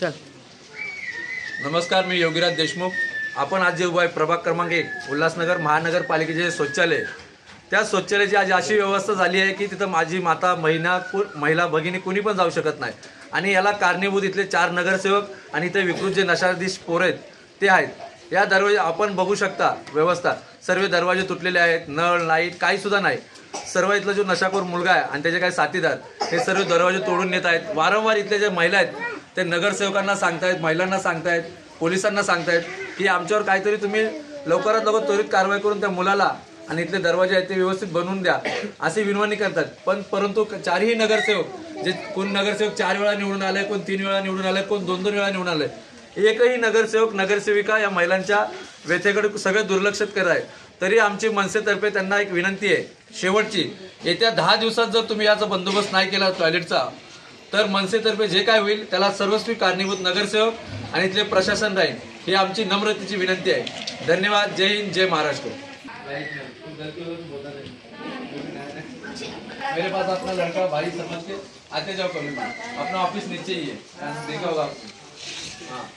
चल। नमस्कार, मी योगीराज देशमुख। आपण आज जे उभा आहे प्रभाग क्रमांक 1 उल्हासनगर महानगरपालिकेचे शौचालय, त्या शौचालयाची आज अशी व्यवस्था झाली आहे की तिथं माझी माता महिला भगिनी कोणी पण जाऊ शकत नाही। आणि याला कारणीभूत इथले 4 नगरसेवक आणि इथे विकृत जे नशाधीश पोर आहेत ते आहेत। या दरवाजे आपण बघू शकता, व्यवस्था सर्व दरवाजे तुटलेले आहेत, नळ लाईट काही सुद्धा नाही। सर्व इथला जो नशाखोर मुलगा आहे आणि त्याचे काही साथीदार हे सर्व दरवाजे तोडून नेत आहेत। वारंवार इथले जे महिला आहेत ते नगरसेवकांना सांगतायत, महिलांना सांगतायत, पोलिसांना सांगतायत की आमच्यावर काहीतरी तुम्ही लवकरात लवकर त्वरित कारवाई करून त्या मुलाला आणि इथले दरवाजे आहेत ते व्यवस्थित बनवून द्या अशी विनवणी करतात। परंतु 4ही नगरसेवक, जे कोण नगरसेवक 4 वेळा निवडून आले, कोण 3 वेळा निवडून आले, कोण 2-2 वेळा निवडून आले, एकही नगरसेवक नगरसेविका या महिलांच्या व्यथेकडे सगळे दुर्लक्षित करत आहे। तरी आमची मनसेतर्फे त्यांना एक विनंती आहे शेवटची, येत्या 10 दिवसात जर तुम्ही याचा बंदोबस्त नाही केला टॉयलेटचा, तर मनसेतर्फे जे काय होईल त्याला सर्वस्वी कारणीभूत नगरसेवक आणि इथले प्रशासन राहील, ही आमची नम्रतेची विनंती आहे। धन्यवाद। जय हिंद, जय महाराष्ट्र। मेरे पास अपना लड़का भाई समझ के आते जाओ, कभी अपना ऑफिस नीचे ही है, देखा होगा। हाँ।